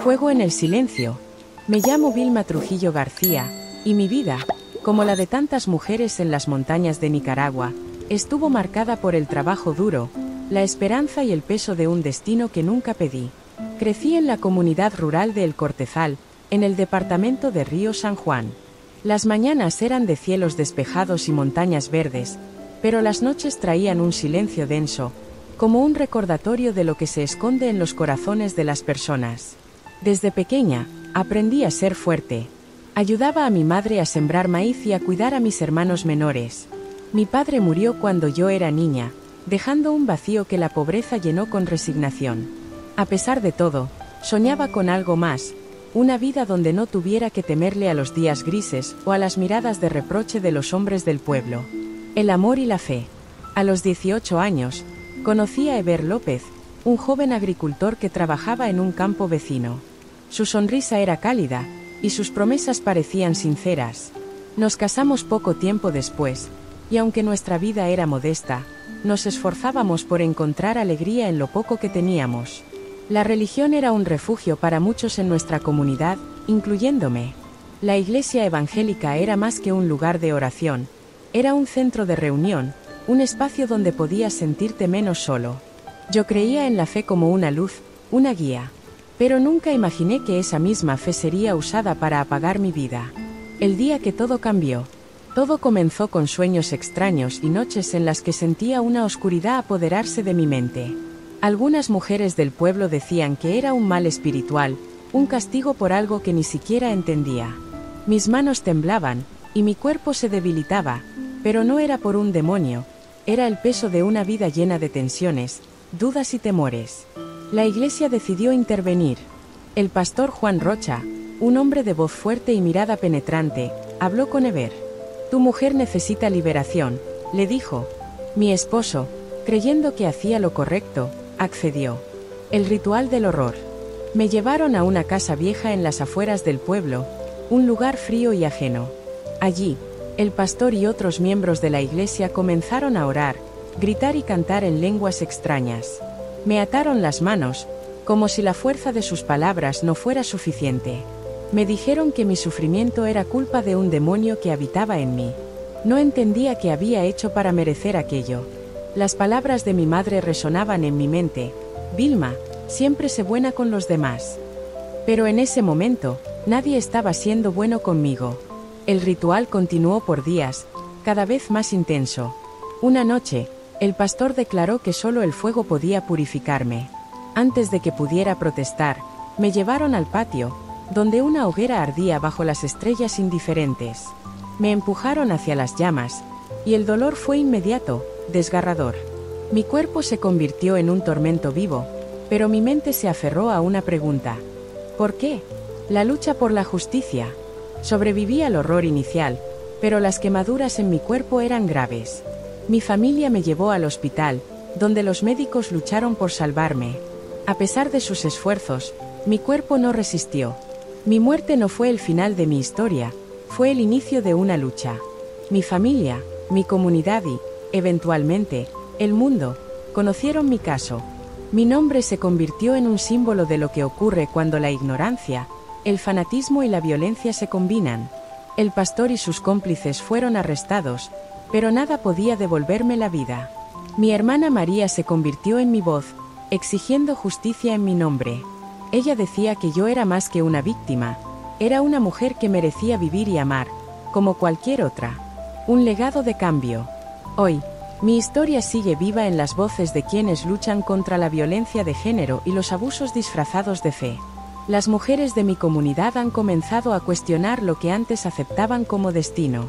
Fuego en el silencio. Me llamo Vilma Trujillo García, y mi vida, como la de tantas mujeres en las montañas de Nicaragua, estuvo marcada por el trabajo duro, la esperanza y el peso de un destino que nunca pedí. Crecí en la comunidad rural de El Cortezal, en el departamento de Río San Juan. Las mañanas eran de cielos despejados y montañas verdes, pero las noches traían un silencio denso, como un recordatorio de lo que se esconde en los corazones de las personas. Desde pequeña, aprendí a ser fuerte. Ayudaba a mi madre a sembrar maíz y a cuidar a mis hermanos menores. Mi padre murió cuando yo era niña, dejando un vacío que la pobreza llenó con resignación. A pesar de todo, soñaba con algo más, una vida donde no tuviera que temerle a los días grises o a las miradas de reproche de los hombres del pueblo. El amor y la fe. A los 18 años, conocí a Eber López, un joven agricultor que trabajaba en un campo vecino. Su sonrisa era cálida, y sus promesas parecían sinceras. Nos casamos poco tiempo después, y aunque nuestra vida era modesta, nos esforzábamos por encontrar alegría en lo poco que teníamos. La religión era un refugio para muchos en nuestra comunidad, incluyéndome. La iglesia evangélica era más que un lugar de oración, era un centro de reunión, un espacio donde podías sentirte menos solo. Yo creía en la fe como una luz, una guía. Pero nunca imaginé que esa misma fe sería usada para apagar mi vida. El día que todo cambió. Todo comenzó con sueños extraños y noches en las que sentía una oscuridad apoderarse de mi mente. Algunas mujeres del pueblo decían que era un mal espiritual, un castigo por algo que ni siquiera entendía. Mis manos temblaban, y mi cuerpo se debilitaba, pero no era por un demonio, era el peso de una vida llena de tensiones, dudas y temores. La iglesia decidió intervenir. El pastor Juan Rocha, un hombre de voz fuerte y mirada penetrante, habló con Eber. «Tu mujer necesita liberación», le dijo. Mi esposo, creyendo que hacía lo correcto, accedió. El ritual del horror. Me llevaron a una casa vieja en las afueras del pueblo, un lugar frío y ajeno. Allí, el pastor y otros miembros de la iglesia comenzaron a orar, gritar y cantar en lenguas extrañas. Me ataron las manos, como si la fuerza de sus palabras no fuera suficiente. Me dijeron que mi sufrimiento era culpa de un demonio que habitaba en mí. No entendía qué había hecho para merecer aquello. Las palabras de mi madre resonaban en mi mente: «Vilma, siempre sé buena con los demás». Pero en ese momento, nadie estaba siendo bueno conmigo. El ritual continuó por días, cada vez más intenso. Una noche, el pastor declaró que solo el fuego podía purificarme. Antes de que pudiera protestar, me llevaron al patio, donde una hoguera ardía bajo las estrellas indiferentes. Me empujaron hacia las llamas, y el dolor fue inmediato, desgarrador. Mi cuerpo se convirtió en un tormento vivo, pero mi mente se aferró a una pregunta. ¿Por qué? La lucha por la justicia. Sobreviví al horror inicial, pero las quemaduras en mi cuerpo eran graves. Mi familia me llevó al hospital, donde los médicos lucharon por salvarme. A pesar de sus esfuerzos, mi cuerpo no resistió. Mi muerte no fue el final de mi historia, fue el inicio de una lucha. Mi familia, mi comunidad y, eventualmente, el mundo, conocieron mi caso. Mi nombre se convirtió en un símbolo de lo que ocurre cuando la ignorancia, el fanatismo y la violencia se combinan. El pastor y sus cómplices fueron arrestados, pero nada podía devolverme la vida. Mi hermana María se convirtió en mi voz, exigiendo justicia en mi nombre. Ella decía que yo era más que una víctima, era una mujer que merecía vivir y amar, como cualquier otra. Un legado de cambio. Hoy, mi historia sigue viva en las voces de quienes luchan contra la violencia de género y los abusos disfrazados de fe. Las mujeres de mi comunidad han comenzado a cuestionar lo que antes aceptaban como destino.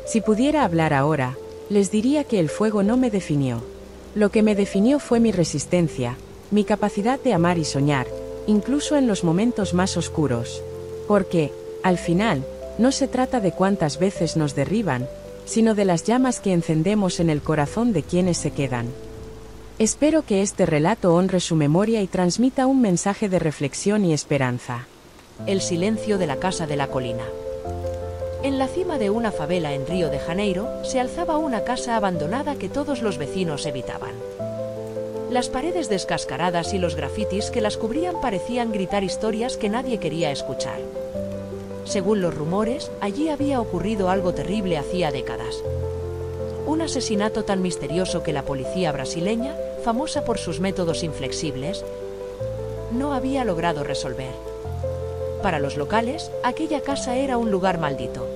Si pudiera hablar ahora, les diría que el fuego no me definió. Lo que me definió fue mi resistencia, mi capacidad de amar y soñar, incluso en los momentos más oscuros. Porque, al final, no se trata de cuántas veces nos derriban, sino de las llamas que encendemos en el corazón de quienes se quedan. Espero que este relato honre su memoria y transmita un mensaje de reflexión y esperanza. El silencio de la casa de la colina. En la cima de una favela en Río de Janeiro se alzaba una casa abandonada que todos los vecinos evitaban. Las paredes descascaradas y los grafitis que las cubrían parecían gritar historias que nadie quería escuchar. Según los rumores, allí había ocurrido algo terrible hacía décadas. Un asesinato tan misterioso que la policía brasileña, famosa por sus métodos inflexibles, no había logrado resolver. Para los locales, aquella casa era un lugar maldito.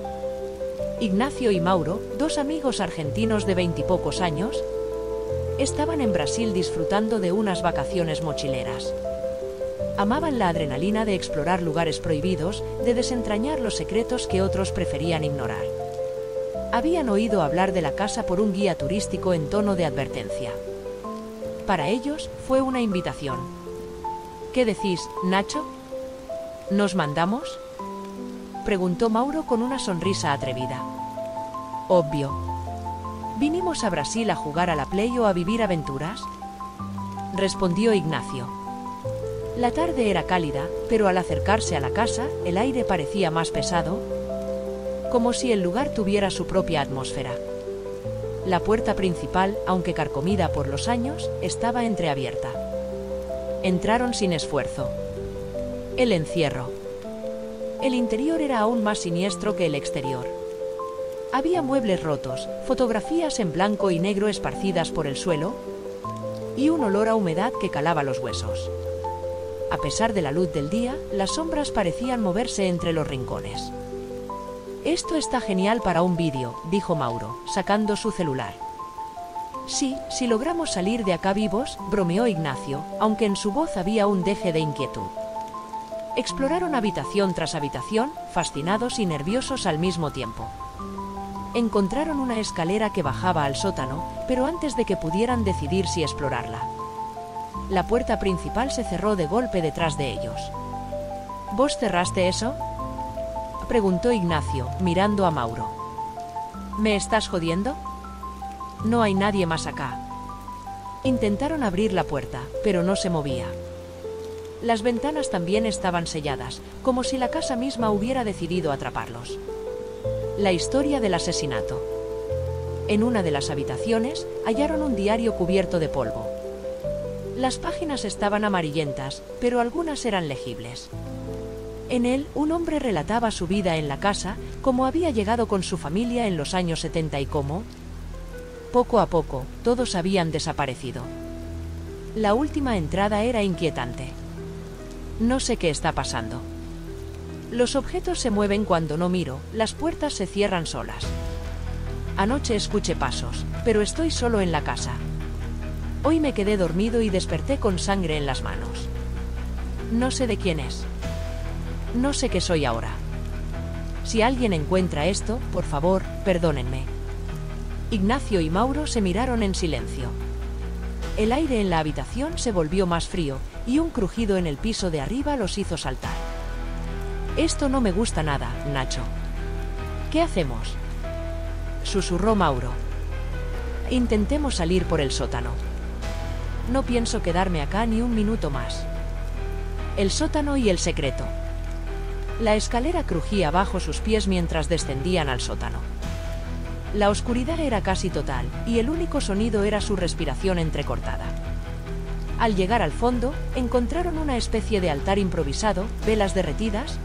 Ignacio y Mauro, dos amigos argentinos de 20 y pocos años, estaban en Brasil disfrutando de unas vacaciones mochileras. Amaban la adrenalina de explorar lugares prohibidos, de desentrañar los secretos que otros preferían ignorar. Habían oído hablar de la casa por un guía turístico en tono de advertencia. Para ellos fue una invitación. ¿Qué decís, Nacho? ¿Nos mandamos?, preguntó Mauro con una sonrisa atrevida. Obvio. ¿Vinimos a Brasil a jugar a la Play o a vivir aventuras?, respondió Ignacio. La tarde era cálida, pero al acercarse a la casa, el aire parecía más pesado, como si el lugar tuviera su propia atmósfera. La puerta principal, aunque carcomida por los años, estaba entreabierta. Entraron sin esfuerzo. El encierro. El interior era aún más siniestro que el exterior. Había muebles rotos, fotografías en blanco y negro esparcidas por el suelo, y un olor a humedad que calaba los huesos. A pesar de la luz del día, las sombras parecían moverse entre los rincones. Esto está genial para un vídeo, dijo Mauro, sacando su celular. Sí, si logramos salir de acá vivos, bromeó Ignacio, aunque en su voz había un deje de inquietud. Exploraron habitación tras habitación, fascinados y nerviosos al mismo tiempo. Encontraron una escalera que bajaba al sótano, pero antes de que pudieran decidir si explorarla, la puerta principal se cerró de golpe detrás de ellos. ¿Vos cerraste eso?, preguntó Ignacio, mirando a Mauro. ¿Me estás jodiendo? No hay nadie más acá. Intentaron abrir la puerta, pero no se movía. Las ventanas también estaban selladas, como si la casa misma hubiera decidido atraparlos. La historia del asesinato. En una de las habitaciones, hallaron un diario cubierto de polvo. Las páginas estaban amarillentas, pero algunas eran legibles. En él, un hombre relataba su vida en la casa, cómo había llegado con su familia en los años 70 y cómo, poco a poco, todos habían desaparecido. La última entrada era inquietante. No sé qué está pasando. Los objetos se mueven cuando no miro, las puertas se cierran solas. Anoche escuché pasos, pero estoy solo en la casa. Hoy me quedé dormido y desperté con sangre en las manos. No sé de quién es. No sé qué soy ahora. Si alguien encuentra esto, por favor, perdónenme. Ignacio y Mauro se miraron en silencio. El aire en la habitación se volvió más frío, y un crujido en el piso de arriba los hizo saltar. Esto no me gusta nada, Nacho. ¿Qué hacemos?, susurró Mauro. Intentemos salir por el sótano. No pienso quedarme acá ni un minuto más. El sótano y el secreto. La escalera crujía bajo sus pies mientras descendían al sótano. La oscuridad era casi total, y el único sonido era su respiración entrecortada. Al llegar al fondo, encontraron una especie de altar improvisado, velas derretidas,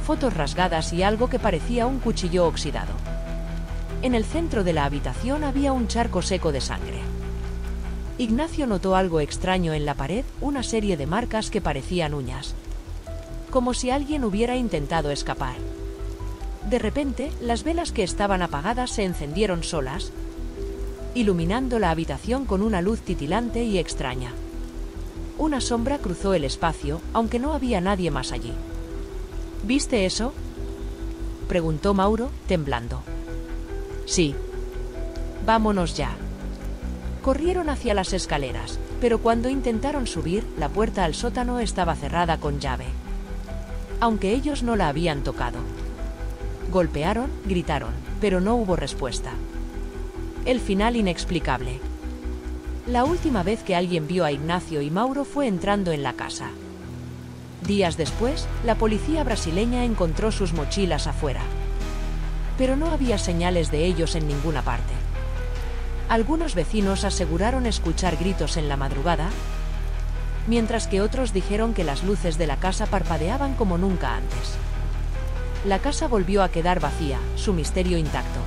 fotos rasgadas y algo que parecía un cuchillo oxidado. En el centro de la habitación había un charco seco de sangre. Ignacio notó algo extraño en la pared, una serie de marcas que parecían uñas, como si alguien hubiera intentado escapar. De repente, las velas que estaban apagadas se encendieron solas, iluminando la habitación con una luz titilante y extraña. Una sombra cruzó el espacio, aunque no había nadie más allí. ¿Viste eso?, preguntó Mauro, temblando. Sí. Vámonos ya. Corrieron hacia las escaleras, pero cuando intentaron subir, la puerta al sótano estaba cerrada con llave, aunque ellos no la habían tocado. Golpearon, gritaron, pero no hubo respuesta. El final inexplicable. La última vez que alguien vio a Ignacio y Mauro fue entrando en la casa. Días después, la policía brasileña encontró sus mochilas afuera, pero no había señales de ellos en ninguna parte. Algunos vecinos aseguraron escuchar gritos en la madrugada, mientras que otros dijeron que las luces de la casa parpadeaban como nunca antes. La casa volvió a quedar vacía, su misterio intacto.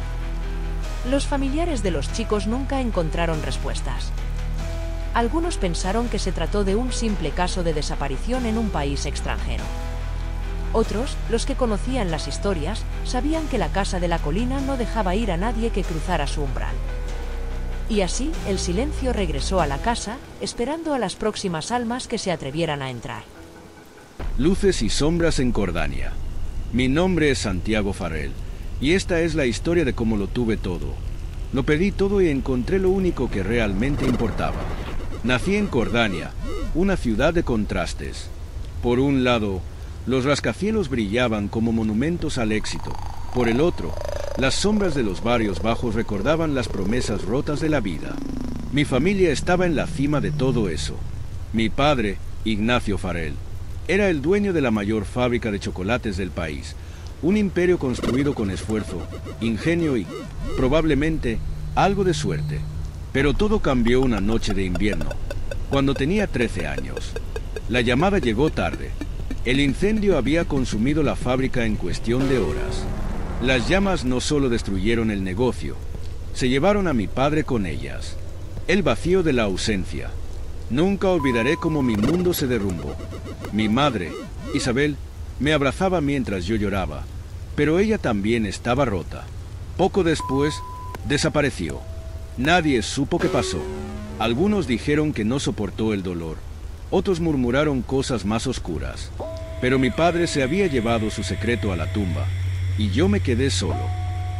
Los familiares de los chicos nunca encontraron respuestas. Algunos pensaron que se trató de un simple caso de desaparición en un país extranjero. Otros, los que conocían las historias, sabían que la casa de la colina no dejaba ir a nadie que cruzara su umbral. Y así, el silencio regresó a la casa, esperando a las próximas almas que se atrevieran a entrar. Luces y sombras en Cordania. Mi nombre es Santiago Farrell, y esta es la historia de cómo lo tuve todo. Lo pedí todo y encontré lo único que realmente importaba. Nací en Cordania, una ciudad de contrastes. Por un lado, los rascacielos brillaban como monumentos al éxito. Por el otro, las sombras de los barrios bajos recordaban las promesas rotas de la vida. Mi familia estaba en la cima de todo eso. Mi padre, Ignacio Farrell, era el dueño de la mayor fábrica de chocolates del país, un imperio construido con esfuerzo, ingenio y, probablemente, algo de suerte. Pero todo cambió una noche de invierno, cuando tenía 13 años. La llamada llegó tarde. El incendio había consumido la fábrica en cuestión de horas. Las llamas no solo destruyeron el negocio, se llevaron a mi padre con ellas. El vacío de la ausencia. Nunca olvidaré cómo mi mundo se derrumbó. Mi madre, Isabel, me abrazaba mientras yo lloraba, pero ella también estaba rota. Poco después, desapareció. Nadie supo qué pasó. Algunos dijeron que no soportó el dolor. Otros murmuraron cosas más oscuras. Pero mi padre se había llevado su secreto a la tumba, y yo me quedé solo.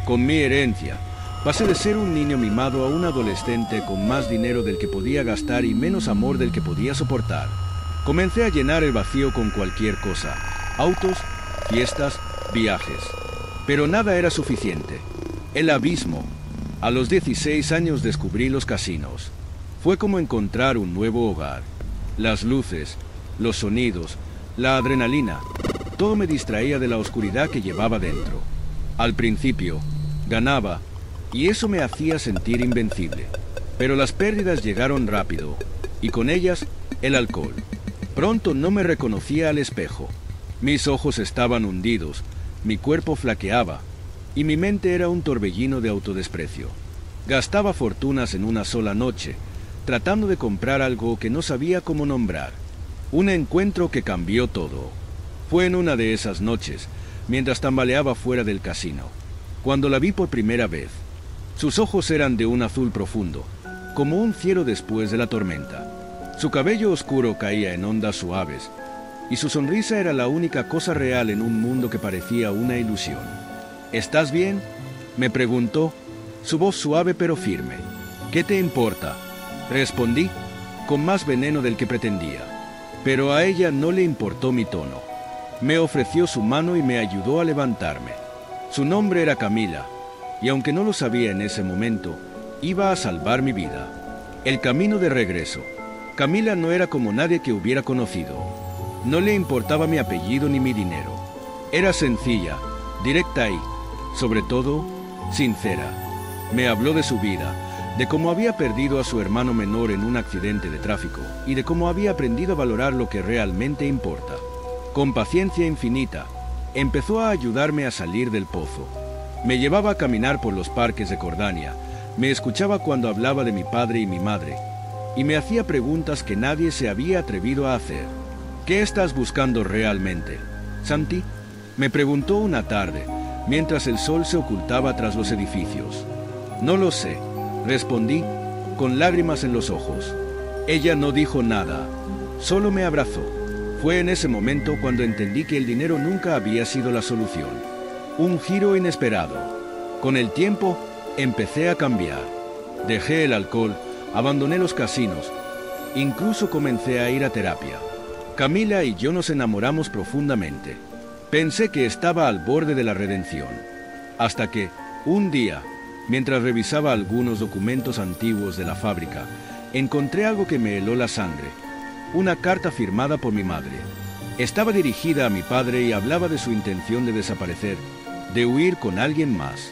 Con mi herencia, pasé de ser un niño mimado a un adolescente con más dinero del que podía gastar y menos amor del que podía soportar. Comencé a llenar el vacío con cualquier cosa: autos, fiestas, viajes. Pero nada era suficiente. El abismo. A los 16 años descubrí los casinos. Fue como encontrar un nuevo hogar. Las luces, los sonidos, la adrenalina, todo me distraía de la oscuridad que llevaba dentro. Al principio, ganaba, y eso me hacía sentir invencible. Pero las pérdidas llegaron rápido, y con ellas, el alcohol. Pronto no me reconocía al espejo. Mis ojos estaban hundidos, mi cuerpo flaqueaba, y mi mente era un torbellino de autodesprecio. Gastaba fortunas en una sola noche, tratando de comprar algo que no sabía cómo nombrar. Un encuentro que cambió todo. Fue en una de esas noches, mientras tambaleaba fuera del casino, cuando la vi por primera vez. Sus ojos eran de un azul profundo, como un cielo después de la tormenta. Su cabello oscuro caía en ondas suaves, y su sonrisa era la única cosa real en un mundo que parecía una ilusión. ¿Estás bien?, me preguntó, su voz suave pero firme. ¿Qué te importa?, respondí, con más veneno del que pretendía. Pero a ella no le importó mi tono. Me ofreció su mano y me ayudó a levantarme. Su nombre era Camila, y aunque no lo sabía en ese momento, iba a salvar mi vida. El camino de regreso. Camila no era como nadie que hubiera conocido. No le importaba mi apellido ni mi dinero. Era sencilla, directa y, sobre todo, sincera. Me habló de su vida, de cómo había perdido a su hermano menor en un accidente de tráfico y de cómo había aprendido a valorar lo que realmente importa. Con paciencia infinita, empezó a ayudarme a salir del pozo. Me llevaba a caminar por los parques de Cordania, me escuchaba cuando hablaba de mi padre y mi madre, y me hacía preguntas que nadie se había atrevido a hacer. ¿Qué estás buscando realmente, Santi?, me preguntó una tarde, mientras el sol se ocultaba tras los edificios. No lo sé, respondí, con lágrimas en los ojos. Ella no dijo nada, solo me abrazó. Fue en ese momento cuando entendí que el dinero nunca había sido la solución. Un giro inesperado. Con el tiempo, empecé a cambiar. Dejé el alcohol, abandoné los casinos, incluso comencé a ir a terapia. Camila y yo nos enamoramos profundamente. Pensé que estaba al borde de la redención, hasta que, un día, mientras revisaba algunos documentos antiguos de la fábrica, encontré algo que me heló la sangre. Una carta firmada por mi madre. Estaba dirigida a mi padre y hablaba de su intención de desaparecer, de huir con alguien más.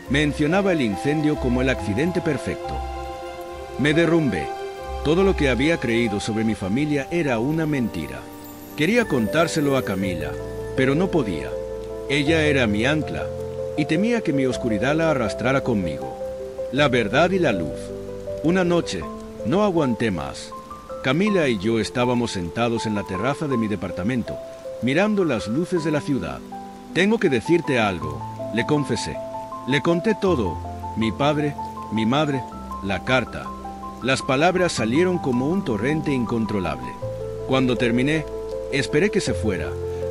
Mencionaba el incendio como el accidente perfecto. Me derrumbé. Todo lo que había creído sobre mi familia era una mentira. Quería contárselo a Camila, pero no podía. Ella era mi ancla, y temía que mi oscuridad la arrastrara conmigo. La verdad y la luz. Una noche, no aguanté más. Camila y yo estábamos sentados en la terraza de mi departamento, mirando las luces de la ciudad. Tengo que decirte algo, le confesé. Le conté todo, mi padre, mi madre, la carta. Las palabras salieron como un torrente incontrolable. Cuando terminé, esperé que se fuera,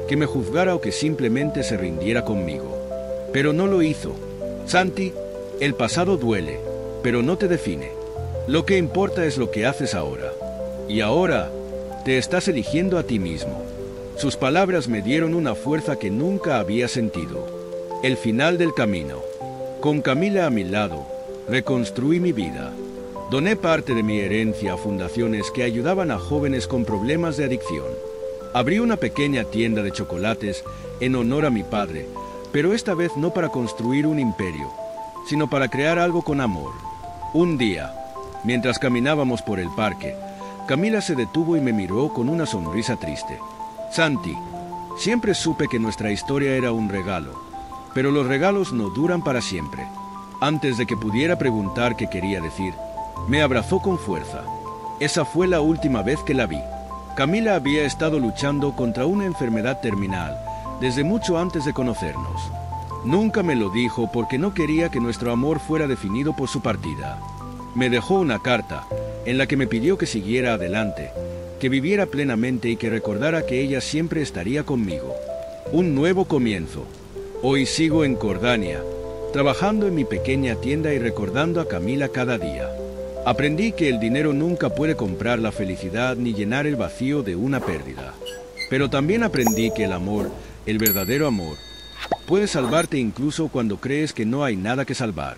que me juzgara o que simplemente se rindiera conmigo. Pero no lo hizo. Santi, el pasado duele, pero no te define. Lo que importa es lo que haces ahora. Y ahora, te estás eligiendo a ti mismo. Sus palabras me dieron una fuerza que nunca había sentido. El final del camino. Con Camila a mi lado, reconstruí mi vida. Doné parte de mi herencia a fundaciones que ayudaban a jóvenes con problemas de adicción. Abrí una pequeña tienda de chocolates en honor a mi padre, pero esta vez no para construir un imperio, sino para crear algo con amor. Un día, mientras caminábamos por el parque, Camila se detuvo y me miró con una sonrisa triste. Santi, siempre supe que nuestra historia era un regalo, pero los regalos no duran para siempre. Antes de que pudiera preguntar qué quería decir, me abrazó con fuerza. Esa fue la última vez que la vi. Camila había estado luchando contra una enfermedad terminal desde mucho antes de conocernos. Nunca me lo dijo porque no quería que nuestro amor fuera definido por su partida. Me dejó una carta en la que me pidió que siguiera adelante, que viviera plenamente y que recordara que ella siempre estaría conmigo. Un nuevo comienzo. Hoy sigo en Jordania, trabajando en mi pequeña tienda y recordando a Camila cada día. Aprendí que el dinero nunca puede comprar la felicidad ni llenar el vacío de una pérdida. Pero también aprendí que el amor, el verdadero amor, puede salvarte incluso cuando crees que no hay nada que salvar.